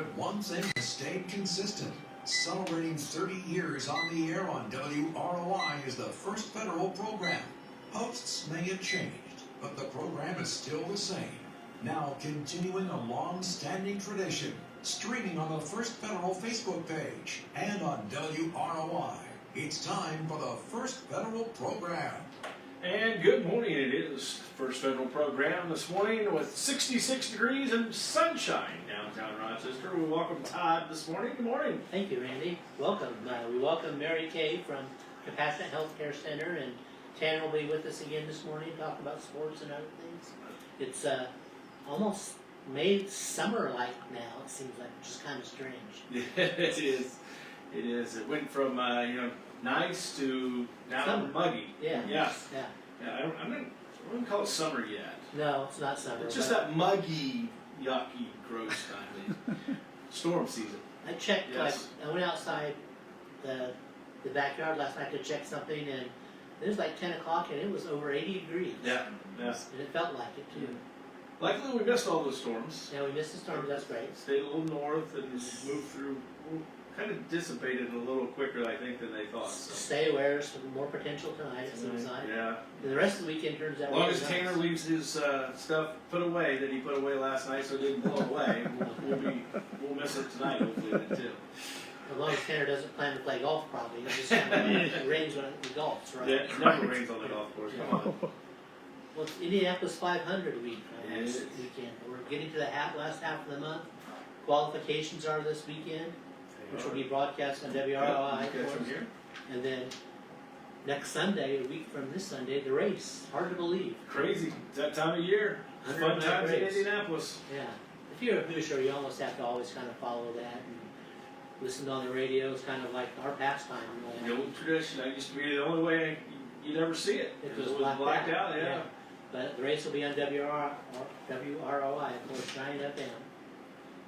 But one thing has stayed consistent. Celebrating 30 years on the air on WROI is the first federal program. Hosts may have changed, but the program is still the same. Now continuing a long-standing tradition, streaming on the First Federal Facebook page and on WROI. It's time for the First Federal program. And good morning. It is First Federal program this morning with 66 degrees and sunshine downtown Rochester. We welcome Todd this morning. Good morning. Thank you, Randy. Welcome. We welcome Mary Kay from Compassionate Healthcare Center, and Tanner will be with us again this morning to talk about sports and other things. It's almost made summer-like now, it seems like, which is kind of strange. Yeah, it is. It is. It went from, nice to now Summer. muggy. Yeah. Yeah. Yeah. Yeah, I wouldn't call it summer yet. No, it's not summer. It's just that muggy, yucky, gross time. Storm season. I checked, Yes. I went outside the backyard last night to check something, and it was like 10 o'clock, and it was over 80 degrees. Yeah. Yeah. And it felt like it, too. Luckily, we missed all those storms. Yeah, we missed the storm, that's great. Stayed a little north and moved through. Kind of dissipated a little quicker, I think, than they thought. So. Stay aware, there's some more potential tonight, it seems like. Yeah. And the rest of the weekend turns out As long really as nice. Tanner leaves his stuff put away that he put away last night, so it didn't blow away, we'll miss it tonight. Hopefully, then too. As long as Tanner doesn't plan to play golf, probably. It just kind of rains when it golfs, right? Yeah, it never rains on the golf course. Come on. Well, it's Indianapolis 500 week next Yes. weekend. We're getting to the last half of the month. Qualifications are this weekend, which will be broadcast on WROI. Okay, from here. And then next Sunday, a week from this Sunday, the race. Hard to believe. Crazy. It's that time of year. Fun 100 times in race. Indianapolis. Yeah. If you're a Hoosier, you almost have to always kind of follow that and listen on the radio. It's kind of like our pastime. The old tradition. That used to be the only way you'd ever see it. It was was blacked out. Yeah. But the race will be on WROI, of course, 9 FM.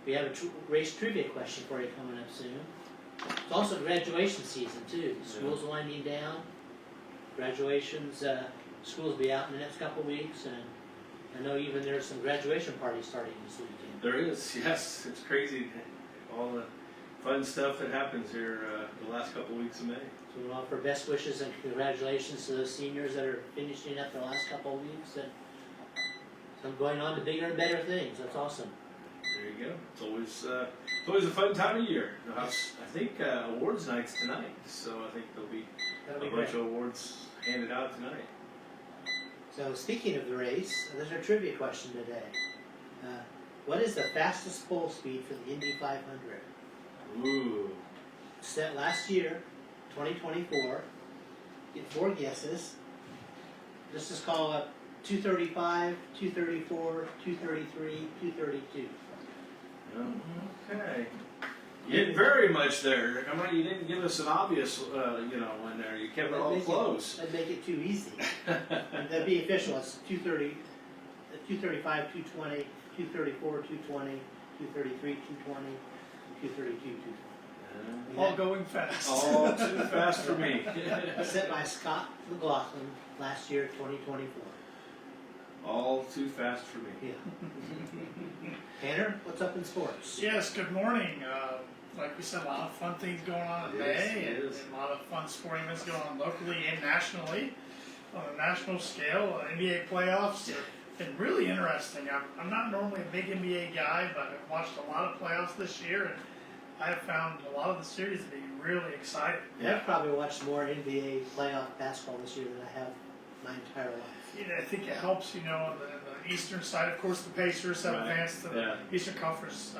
We have a race trivia question for you coming up soon. It's also graduation season, too. School's winding down. Graduations, schools will be out in the next couple of weeks, and I know even there's some graduation parties starting this weekend. There is, yes. It's crazy. All the fun stuff that happens here the last couple weeks of May. So we offer best wishes and congratulations to those seniors that are finishing up the last couple of weeks, and some going on to bigger and better things. That's awesome. There you go. It's always a fun time of year. I think awards night's tonight, so I think there'll be a bunch of awards handed out tonight. So speaking of the race, there's a trivia question today. What is the fastest pole speed for the Indy 500? Ooh. Set last year, 2024. Get 4 guesses. This is called 235, 234, 233, 232. Okay. You didn't very much there. How many? You didn't give us an obvious, one there. You kept it all close. That'd make it too easy. And that'd be official. It's 230, 235, 220, 234, 220, 233, 220, 232, 220. All going fast. All too fast for me. Set by Scott McLaughlin last year, 2024. All too fast for me. Yeah. Tanner, what's up in sports? Yes, good morning. Like we said, a lot of fun things going on in May, and a lot of fun sporting events going on locally and nationally. On a national scale, NBA playoffs have been really interesting. I'm not normally a big NBA guy, but I've watched a lot of playoffs this year, and I have found a lot of the series to be really exciting. Yeah. I've probably watched more NBA playoff basketball this year than I have my entire life. I think it helps, on the eastern side. Of course, the Pacers have advanced to the Eastern Conference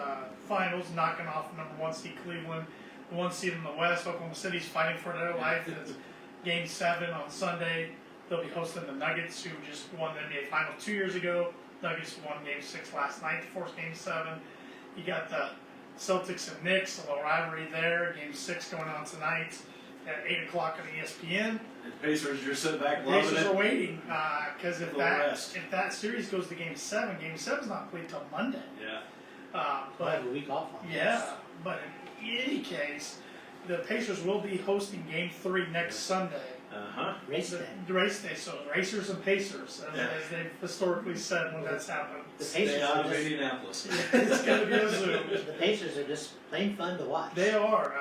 Finals, knocking off number 1 seed Cleveland, the 1 seed in the West. Oklahoma City's fighting for their life. It's Game 7 on Sunday. They'll be hosting the Nuggets, who just won the NBA Finals 2 years ago. Nuggets won Game 6 last night to force Game 7. You got the Celtics and Knicks, a little rivalry there. Game 6 going on tonight at 8 o'clock on ESPN. The Pacers are sitting back The loving Pacers it. are waiting because if rest. that series goes to Game 7, Game 7's not played till Monday. Yeah. I'll But have a week off on this. yeah, but in any case, the Pacers will be hosting Game 3 next Sunday. Race day. The race day, so Racers and Pacers, as they've historically said when that's happened. The Stay Pacers out are of just, Indianapolis. It's going to be a Zoom. the Pacers are just plain fun to watch. They are.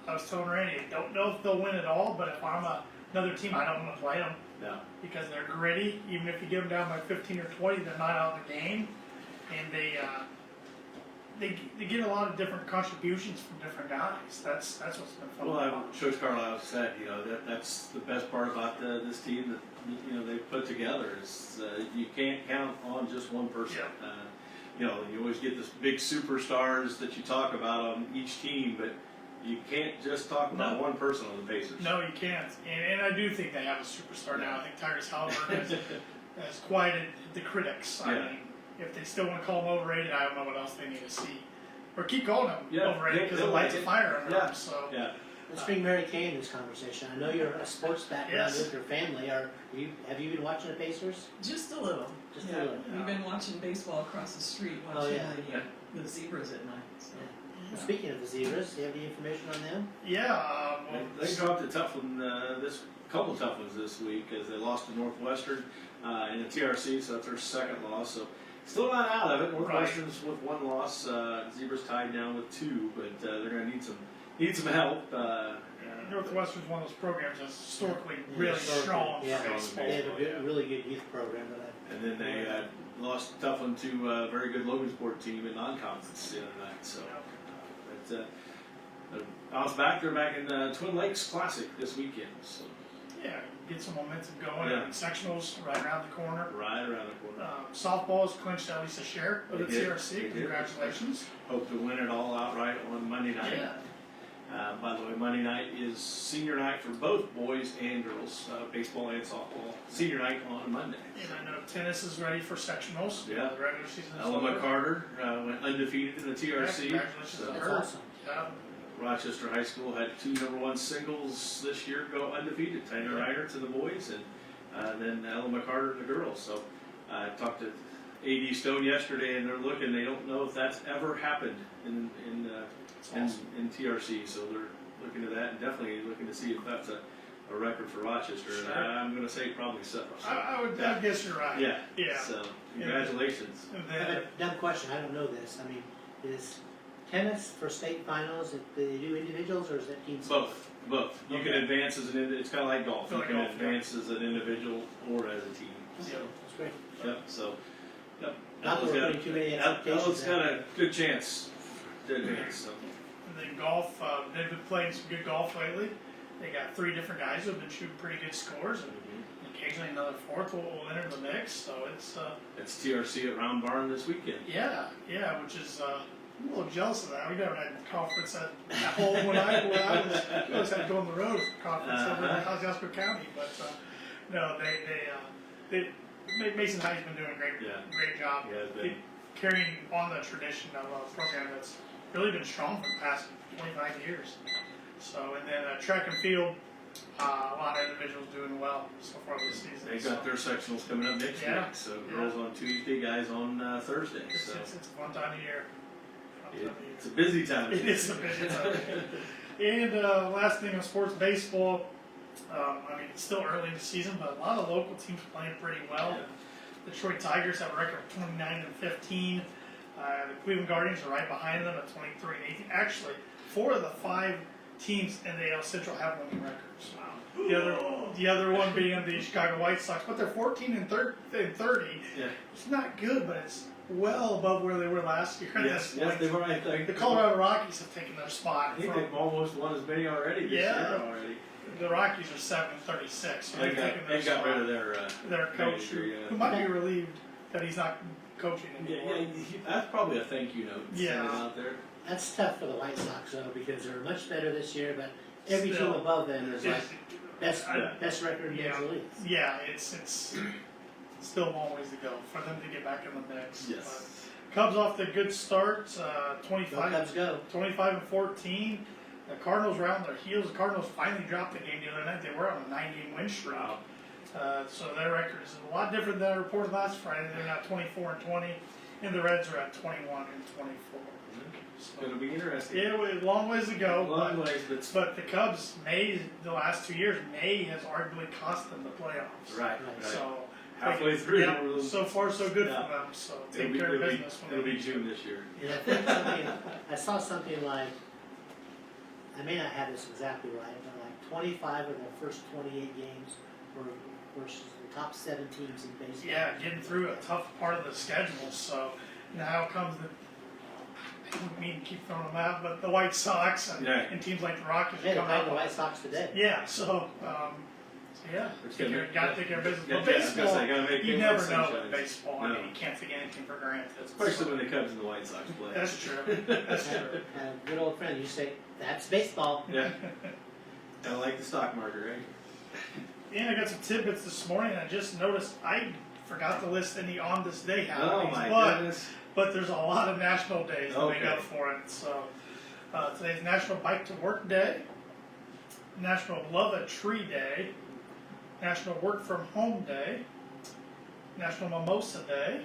I was telling Randy, I don't know if they'll win it all, but if I'm another team, I don't want to play them. No. Because they're gritty. Even if you give them down by 15 or 20, they're not out of the game, and they get a lot of different contributions from different guys. That's what's been fun. Well, Coach Carlisle said, that's the best part about this team that they put together is you can't count on just one person. Yeah. You always get this big superstars that you talk about on each team, but you can't just talk about one person on the Pacers. No, you can't. And I do think they have a superstar now. I think Tyrese Halliburton has quieted the critics. I mean, if they still want to call him overrated, I don't know what else they need to see. Or keep calling him overrated because it lights a fire under him. So. Yeah. Let's bring Mary Kay in this conversation. I know you're a sports background with your family. Have you been watching the Pacers? Just a little. Just a little. We've been watching baseball across the street, watching the zebras at night. So. Well, speaking of the Zebras, do you have any information on them? Yeah. They dropped a tough one, couple tough ones this week as they lost to Northwestern in the TRC, so that's their second loss. So still not out of it. Northwestern's with one loss. Zebras tied down with two, but they're going to need some help. Northwestern's one of those programs that's historically really strong for baseball. They have a really good youth program. And then they lost a tough one to a very good Logansport team in non-conference the other night. So, bounce back. They're back in Twin Lakes Classic this weekend. So. Yeah, get some momentum going. And sectionals right around the corner. Right around the corner. Softball's clinched at least a share of the TRC. Congratulations. Hope to win it all outright on Monday night. Yeah. By the way, Monday night is senior night for both boys and girls, baseball and softball. Senior night on Monday. And I know tennis is ready for sectionals. Yeah. The regular season is Ella over. Carter went undefeated in the TRC. Congratulations to That's her. awesome. Yeah. Rochester High School had 2 #1 singles this year go undefeated. Tanner Reiner to the boys, and then Ella McCarter to the girls. So I talked to AD Stone yesterday, and they don't know if that's ever happened in TRC. So they're looking at that and definitely looking to see if that's a record for Rochester. Sure. And I'm going to say probably so. I would guess you're right. Yeah. Yeah. So congratulations. And I have then, a dumb question. I don't know this. I mean, is tennis for state finals, do they do individuals or is that teams? Both. You can advance as it's kind of like golf. You can advance as an individual or as a team. So. That's great. Yep. So. Yep. Not putting too many expectations. Ella's got a good chance to advance. So. and then golf, they've been playing some good golf lately. They got 3 different guys who have been shooting pretty good scores, and occasionally another 4th will enter the mix. So it's TRC at Round Barn this weekend. Yeah, which is I'm a little jealous of that. We never had a conference at home when I was had to go on the road for conference over in Kosciuszko County. But no, Mason High's been doing a great job carrying on the tradition of a program that's really been strong for the past 25 years. So, and then track and field, a lot of individuals doing well so far this season. They've got their sectionals coming up next week. So girls on Tuesday, guys on Thursday. It's a fun time of year. It's a busy time. It is a busy time. And last thing on sports baseball, I mean, it's still early in the season, but a lot of local teams playing pretty well. Yeah. Detroit Tigers have a record of 29-15. The Cleveland Guardians are right behind them at 23-18. Actually, 4 of the 5 teams in the AL Central have winning records. Wow. The other one being the Chicago White Sox, but they're 14-30. Yeah. It's not good, but it's well above where they were last year. Yes, they were. I think The Colorado Rockies have taken their spot. I think they've almost won as many already this year already. The Rockies are 7-36. So They got rid of their coach, who might be relieved that he's not coaching anymore. That's probably a thank you note. Out there. That's tough for the White Sox though, because they're much better this year, but every team above them is like best record in Major League. Yeah, it's still a long ways to go for them to get back in the mix. Yes. But Cubs off to a good start, 25-14. The Cardinals were on their heels. The Cardinals finally dropped the game the other night. They were on a 9-game win streak. Wow. So their record is a lot different than I reported last Friday. They're now 24-20, and the Reds are at 21-24. It's going to be interesting. Yeah, a long ways to go. But the Cubs, the last 2 years, May has arguably cost them the playoffs. Right. So halfway through. So far, so good for them. So take care of business. It'll be June this year. Yeah, I I saw something like, I may not have this exactly right, but like 25 of their first 28 games were versus the top 7 teams in baseball. Yeah, getting through a tough part of the schedule. So now comes the. I don't mean to keep throwing them out, but the White Sox and teams like the Rockies Yeah, are they coming played up. the White Sox today. Yeah, so yeah, got to take care of business. But I was gonna say, baseball, gotta make you hay never while the know sun with shines. baseball. I No. mean, you can't take anything for granted. Especially when the Cubs and the White Sox play. That's true. That's true. A good old friend, you say, that's baseball. Yeah. Kind of like the stock market, right? And I got some tidbits this morning. I just noticed I forgot to list any on this day Oh happenings, my goodness. but there's a lot of national days that make Okay. up for it. So today's National Bike to Work Day, National Love a Tree Day, National Work from Home Day, National Mimosa Day,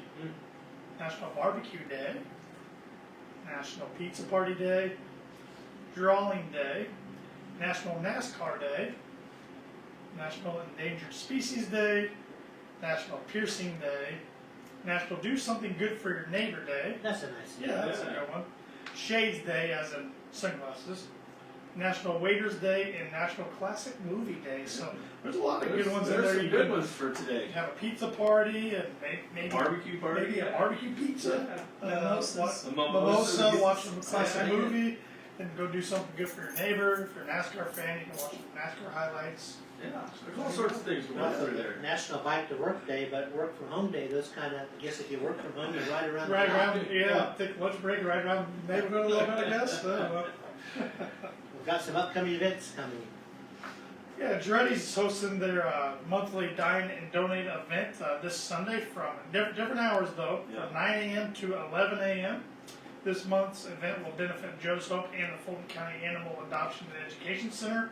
National Barbecue Day, National Pizza Party Day, Drawing Day, National NASCAR Day, National Endangered Species Day, National Piercing Day, National Do Something Good for Your Neighbor Day. That's a nice Yeah, that's a good one. Shades Day, as in sunglasses. National Waiters Day and National Classic Movie Day. So there's a lot of good ones in There's there. some You good can ones for today. have a pizza party and maybe Barbecue party. maybe a barbecue pizza. Mimosas. A Mimosa, watch a classic Yeah. movie, and go do something good for your neighbor. If you're a NASCAR fan, you can watch NASCAR highlights. Yeah, there's all sorts of things to go through there. National Bike to Work Day, but Work from Home Day, those kind of, I guess if you work from home, you ride around. Right the block. around, yeah, take a lunch break, right around the neighborhood a little bit, I guess. We've got some upcoming events coming. Yeah, Giretti's is hosting their monthly Dine and Donate event this Sunday from different hours though, Yeah. from 9 a.m. to 11 a.m. This month's event will benefit Joe's Hope and the Fulton County Animal Adoption and Education Center.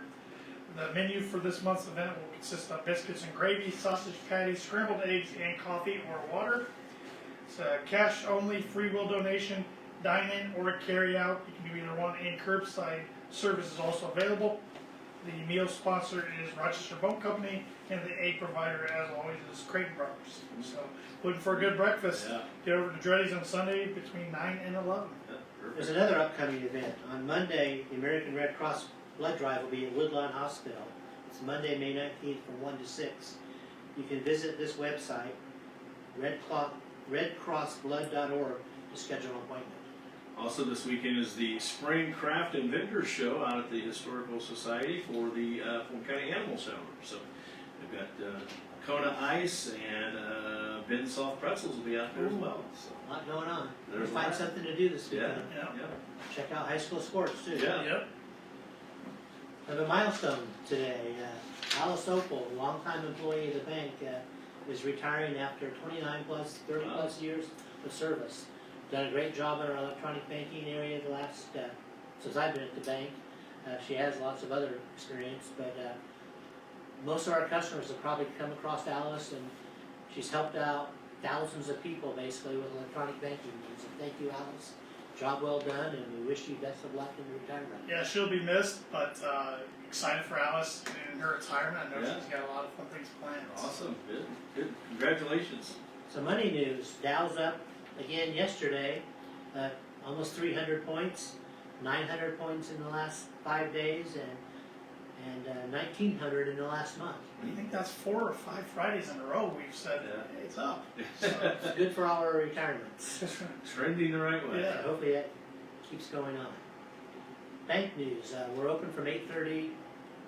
The menu for this month's event will consist of biscuits and gravy, sausage patties, scrambled eggs, and coffee or water. It's a cash only, free will donation, dine in or carry out. You can do either one, and curbside service is also available. The meal sponsor is Rochester Bone Company, and the aid provider, as always, is Creighton Brothers. So, looking for a good breakfast, Yeah. get over to Giretti's on Sunday between 9 and 11. Yeah, There's perfect. another upcoming event. On Monday, the American Red Cross blood drive will be at Woodlawn Hospital. It's Monday, May 19th from 1 to 6. You can visit this website, redcrossblood.org, to schedule an appointment. Also this weekend is the Spring Craft and Vendors Show out at the Historical Society for the Fulton County Animal Center. So we've got Kona Ice and Ben Soft Pretzels will be out there as well. So A lot going on. There's Find a lot. something to do this yeah, weekend. yeah, Check out high school sports too. Yeah. Yep. I have a milestone today. Alice Opal, longtime employee of the bank, is retiring after 29 plus, 30 plus years of service. Done a great job in our electronic banking area the last, since I've been at the bank. She has lots of other experience, but most of our customers have probably come across Alice, and she's helped out thousands of people basically with electronic banking needs. And thank you, Alice. Job well done, and we wish you best of luck in retirement. Yeah, she'll be missed, but excited for Alice and her retirement. I know Yeah. she's got a lot of fun things planned. awesome, good, good. Congratulations. So money news, Dow's up again yesterday, almost 300 points, 900 points in the last 5 days, and 1,900 in the last month. I think that's 4 or 5 Fridays in a row we've said Yeah. hey, it's up. It's good for all our retirements. Trending the right way. Yeah. Hopefully that keeps going on. Bank news, we're open from 8:30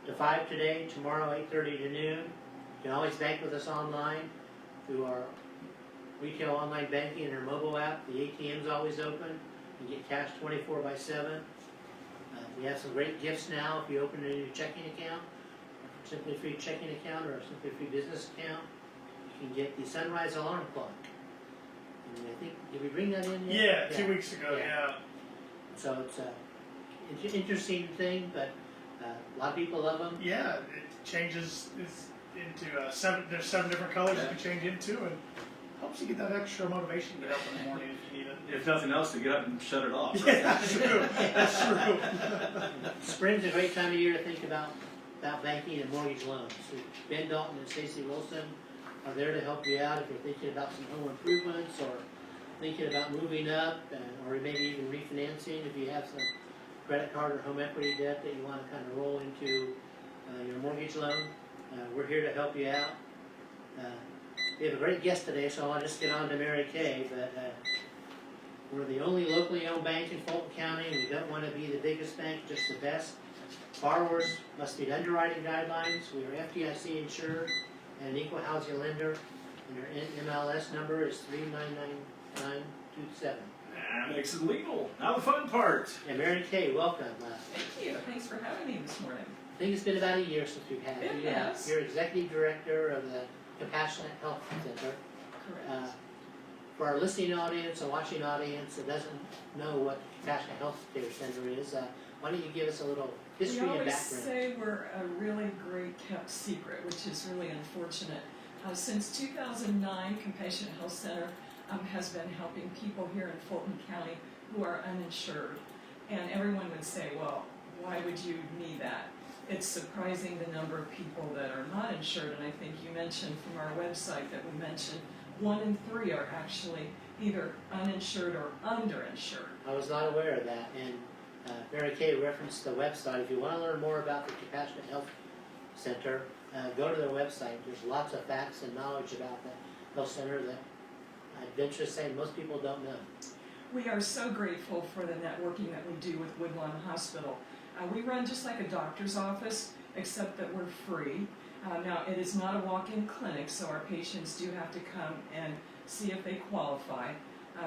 to 5 today, tomorrow 8:30 to noon. You can always bank with us online through our retail online banking and our mobile app. The ATM's always open. You get cash 24/7. We have some great gifts now if you open a new checking account, Simply Free checking account or a Simply Free business account. You can get the Sunrise alarm clock. And I think, did we bring that in yet? Yeah, 2 weeks ago, Yeah. yeah. So it's an interesting thing, but a lot of people love them. Yeah, it changes into 7, there's 7 different colors Yeah. you can change into, and helps you get that extra motivation to get up in the morning if you need it. If nothing else, to get up and shut it off. Right? Yeah, that's true. That's true. Spring's a great time of year to think about banking and mortgage loans. So Ben Dalton and Stacy Wilson are there to help you out if you're thinking about some home improvements or thinking about moving up, or maybe even refinancing, if you have some credit card or home equity debt that you want to kind of roll into your mortgage loan, we're here to help you out. We have a great guest today, so I'll just get on to Mary Kay, but we're the only locally owned bank in Fulton County. We don't want to be the biggest bank, just the best. Borrowers must meet underwriting guidelines. We are FDIC insured and an equal housing lender, and our MLS number is 399927. That makes it legal. Now the fun part. And Mary Kay, welcome. Thank you. Thanks for having me this morning. I think it's been about a year since we've had you. Yes. You're executive director of the Compassionate Health Center. Correct. For our listening audience and watching audience that doesn't know what the Compassionate Health Care Center is, why don't you give us a little history and We always background? say we're a really great kept secret, which is really unfortunate. Since 2009, Compassionate Health Center has been helping people here in Fulton County who are uninsured. And everyone would say, well, why would you need that? It's surprising the number of people that are not insured, and I think you mentioned from our website that we mentioned 1 in 3 are actually either uninsured or underinsured. I was not aware of that, and Mary Kay referenced the website. If you want to learn more about the Compassionate Health Center, go to their website. There's lots of facts and knowledge about the health center that I'd venture to say most people don't know. We are so grateful for the networking that we do with Woodlawn Hospital. We run just like a doctor's office, except that we're free. Now, it is not a walk-in clinic, so our patients do have to come and see if they qualify.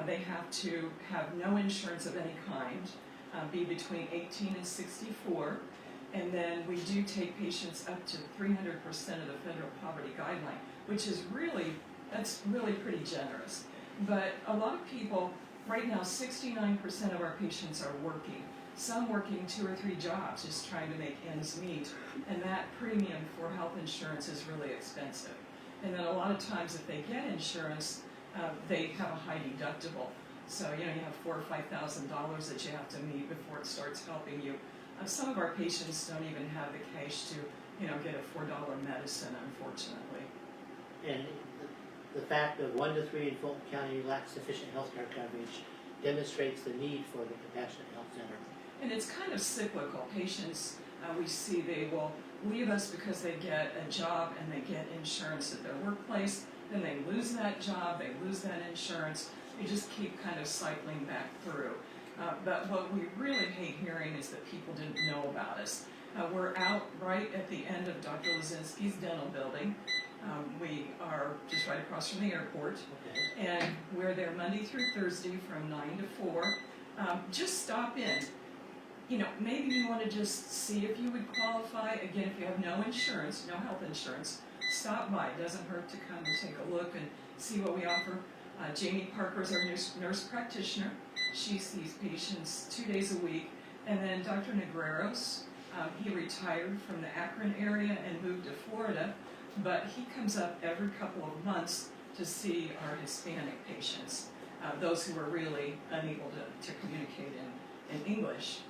They have to have no insurance of any kind, be between 18 and 64, and then we do take patients up to 300% of the federal poverty guideline, which is that's really pretty generous. But a lot of people, right now 69% of our patients are working. Some working 2 or 3 jobs, just trying to make ends meet, and that premium for health insurance is really expensive. And then a lot of times if they get insurance, they have a high deductible. So you have $4,000 or $5,000 that you have to meet before it starts helping you. Some of our patients don't even have the cash to get a $4 medicine, unfortunately. And the fact that 1 to 3 in Fulton County lack sufficient health care coverage demonstrates the need for the Compassionate Health Center. And it's kind of cyclical. Patients, we see they will leave us because they get a job and they get insurance at their workplace, then they lose that job, they lose that insurance. They just keep kind of cycling back through. But what we really hate hearing is that people didn't know about us. We're out right at the end of Dr. Lazinski's dental building. We are just right across from the airport. Okay. And we're there Monday through Thursday from 9 to 4. Just stop in. Maybe you want to just see if you would qualify. Again, if you have no insurance, no health insurance, stop by. It doesn't hurt to come and take a look and see what we offer. Jamie Parker is our nurse practitioner. She sees patients 2 days a week. And then Dr. Negreros, he retired from the Akron area and moved to Florida, but he comes up every couple of months to see our Hispanic patients, those who are really unable to communicate in English.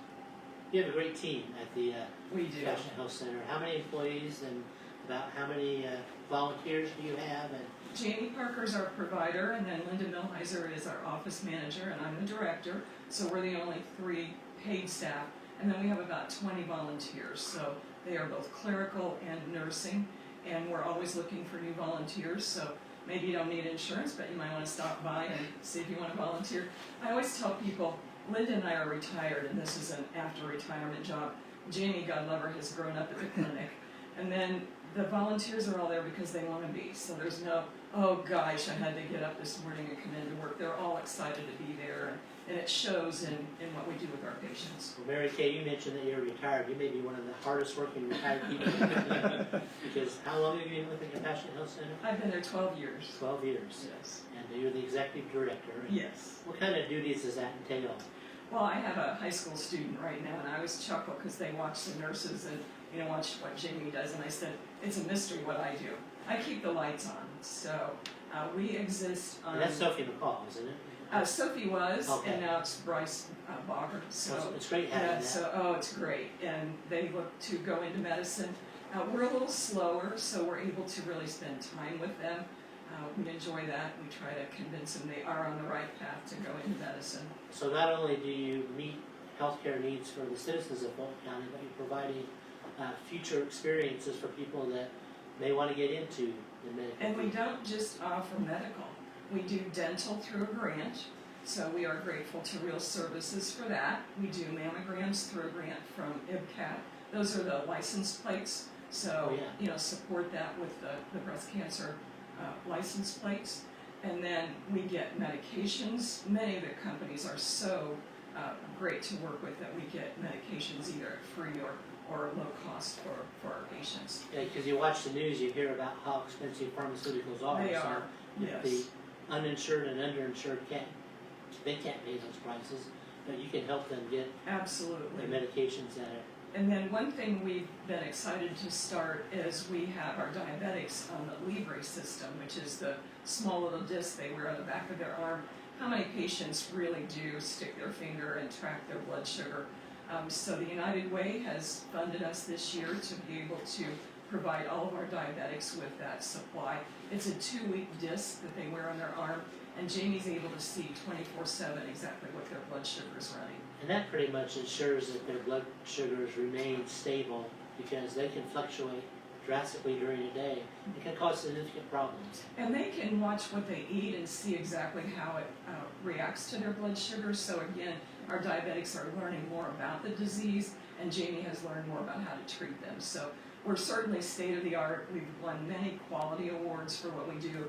You have a great team at the We do. Compassionate Health Center. How many employees and about how many volunteers do you have? And Jamie Parker's our provider, and then Linda Milheiser is our office manager, and I'm the director, so we're the only 3 paid staff. And then we have about 20 volunteers, so they are both clerical and nursing, and we're always looking for new volunteers, so maybe you don't need insurance, but you might want to stop by and see if you want to volunteer. I always tell people, Linda and I are retired, and this is an after-retirement job. Jamie, God love her, has grown up at the clinic. And then the volunteers are all there because they want to be. So there's no, oh gosh, I had to get up this morning and come into work. They're all excited to be there, and it shows in what we do with our patients. well, Mary Kay, you mentioned that you're retired. You may be one of the hardest working retired people because how long have you been with the Compassionate Health Center? I've been there 12 years. 12 years. Yes. And you're the executive director. And Yes. what kind of duties does that entail? Well, I have a high school student right now, and I always chuckle because they watch the nurses and watch what Jamie does, and I said, it's a mystery what I do. I keep the lights on, so we exist on... And that's Sophie McCall, isn't it? Sophie was, Okay. and now it's Bryce Bogger. So it's great having that. So it's great, and they look to go into medicine. We're a little slower, so we're able to really spend time with them. we enjoy that. We try to convince them they are on the right path to go into medicine. So not only do you meet healthcare needs for the citizens of Fulton County, but you're providing future experiences for people that may want to get into the medical And we field. don't just offer medical. We do dental through a grant, so we are grateful to Real Services for that. We do mammograms through a grant from IBCAT. Those are the license plates, so Oh, yeah. support that with the breast cancer license plates. And then we get medications. Many of the companies are so great to work with that we get medications either free or low cost for our patients. Yeah, because you watch the news, you hear about how expensive pharmaceuticals are. They so are, if yes. the uninsured and underinsured can't pay those prices, but you can help them get Absolutely. the medications that are. And then one thing we've been excited to start is we have our diabetics on the Libre system, which is the small little disc they wear on the back of their arm. How many patients really do stick their finger and track their blood sugar? So the United Way has funded us this year to be able to provide all of our diabetics with that supply. It's a 2-week disc that they wear on their arm, and Jamie's able to see 24/7 exactly what their blood sugar is running. And that pretty much ensures that their blood sugars remain stable because they can fluctuate drastically during a day. It can cause significant problems. And they can watch what they eat and see exactly how it reacts to their blood sugar. So again, our diabetics are learning more about the disease, and Jamie has learned more about how to treat them. So we're certainly state of the art. We've won many quality awards for what we do.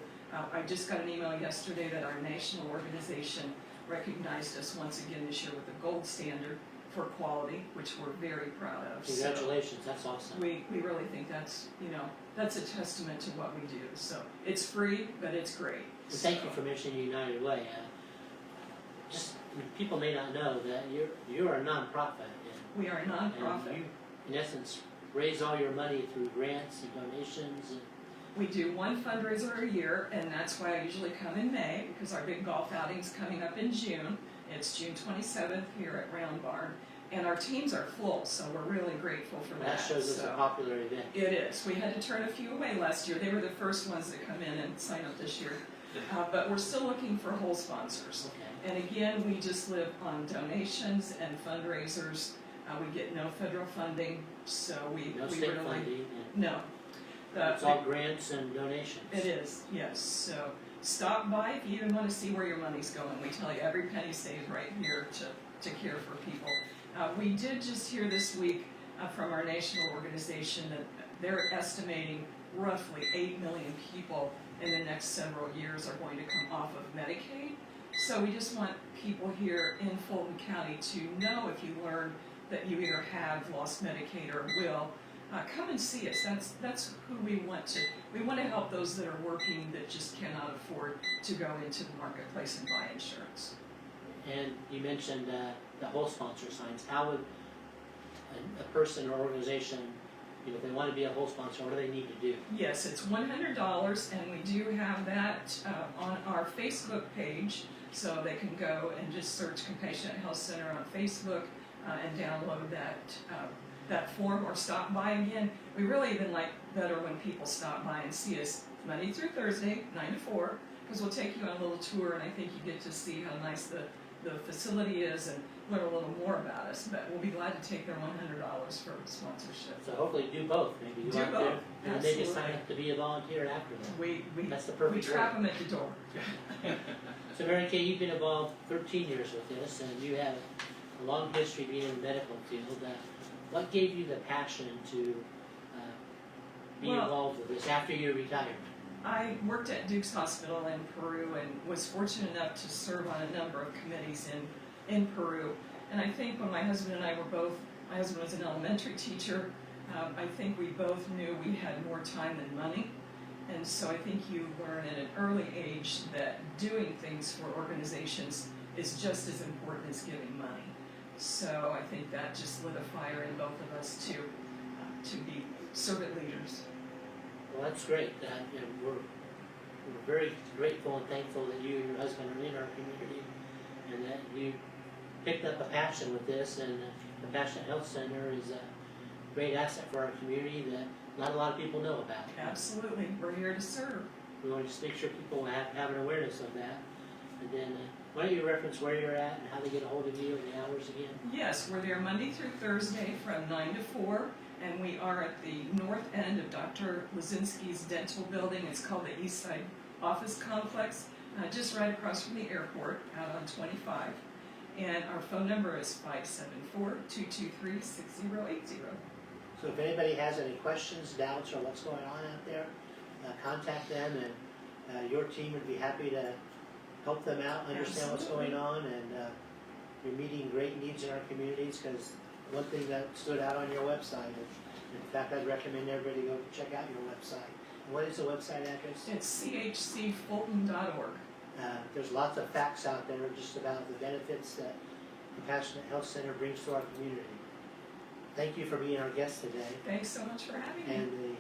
I just got an email yesterday that our national organization recognized us once again this year with the gold standard for quality, which we're very proud of. Congratulations, that's awesome. So we really think that's a testament to what we do. So it's free, but it's great. And thank you for mentioning United Way. People may not know that you're a nonprofit. We are a nonprofit. And you, in essence, raise all your money through grants and donations. We do one fundraiser a year, and that's why I usually come in May, because our big golf outing's coming up in June. It's June 27th here at Round Barn, and our teams are full, so we're really grateful for that. That shows it's a popular event. It is. We had to turn a few away last year. They were the first ones that come in and sign up this year. But we're still looking for whole sponsors. Okay. And again, we just live on donations and fundraisers. We get no federal funding, so we state really funding. no. It's all grants and donations. It is, yes. So stop by if you even want to see where your money's going. We tell you every penny stays right here to care for people. We did just hear this week from our national organization that they're estimating roughly 8 million people in the next several years are going to come off of Medicaid. So we just want people here in Fulton County to know if you learn that you either have lost Medicaid or will, come and see us. That's who we want to. We want to help those that are working that just cannot afford to go into the marketplace and buy insurance. And you mentioned the whole sponsor signs. How would a person or organization, if they want to be a whole sponsor, what do they need to do? Yes, it's $100, and we do have that on our Facebook page, so they can go and just search Compassionate Health Center on Facebook and download that form or stop by again. We really even like better when people stop by and see us Monday through Thursday, 9 to 4, because we'll take you on a little tour, and I think you get to see how nice the facility is and learn a little more about us. But we'll be glad to take their $100 for sponsorship. So hopefully do both. Maybe Do go out both. there and then they just Absolutely. sign up to be a volunteer after that. We That's the perfect trap way. them at the door. So Mary Kay, you've been involved 13 years with this, and you have a long history being in the medical field. What gave you the passion to be Well, involved with this after your retirement? I worked at Duke's Hospital in Peru and was fortunate enough to serve on a number of committees in Peru. And I think when my husband and I were both, my husband was an elementary teacher, I think we both knew we had more time than money. And so I think you learn at an early age that doing things for organizations is just as important as giving money. So I think that just lit a fire in both of us to be servant leaders. Well, that's great. We're very grateful and thankful that you and your husband are in our community, and that you picked up a passion with this. And the Compassionate Health Center is a great asset for our community that not a lot of people know about. Absolutely, we're here to serve. We want to just make sure people have an awareness of that. And then, why don't you reference where you're at and how they get a hold of you and the hours again? Yes, we're there Monday through Thursday from 9 to 4, and we are at the north end of Dr. Lazinski's dental building. It's called the East Side Office Complex, just right across from the airport out on 25. And our phone number is 574-223-6080. So if anybody has any questions, doubts, or what's going on out there, contact them, and your team would be happy to help them out, understand what's going on, and you're meeting great needs in our communities, because one thing that stood out on your website, in fact, I'd recommend everybody go check out your website. And what is the website address? It's chcfulton.org. There's lots of facts out there just about the benefits that Compassionate Health Center brings to our community. Thank you for being our guest today. Thanks so much for having me. And the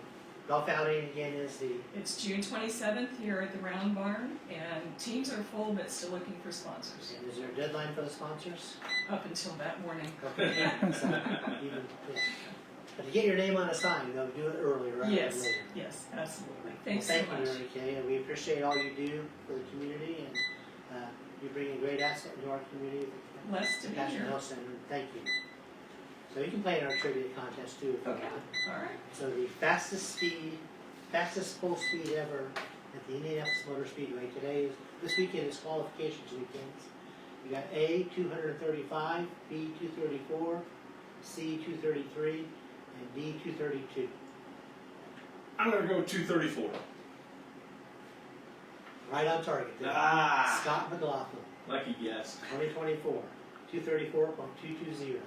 golf outing again is It's June 27th here at the Round Barn, and teams are full but still looking for sponsors. and is there a deadline for the sponsors? Up until that morning. Okay. So, but to get your name on a sign, they'll do it earlier rather Yes, than later. yes, absolutely. Thanks Well, so thank much. you, Mary Kay, and we appreciate all you do for the community, and you bring a great asset into our community. Blessed to be Compassionate here. Health Center. Thank you. So you can play in our trivia contest too if you Okay, want. all right. So the fastest full speed ever at the Indianapolis Motor Speedway this weekend is qualifications weekends. You got A 235, B 234, C 233, and D 232. I'm going to go 234. Right on target. There. Ah, Scott McLaughlin, lucky guess. 2024, 234.220.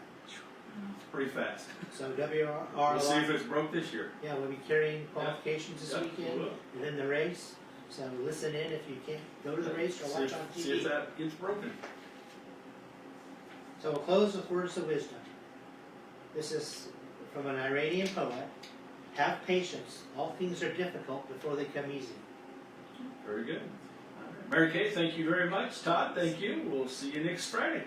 Pretty fast. So WROI. We'll see if it's broke this year. Yeah, we'll be carrying qualifications this Yeah, we weekend, will. and then the race. So listen in if you can't go to the race or watch on TV. See if that gets broken. So we'll close with words of wisdom. This is from an Iranian poet. Have patience. All things are difficult before they come easy. Very good. Mary Kay, thank you very much. Todd, thank you. We'll see you next Friday.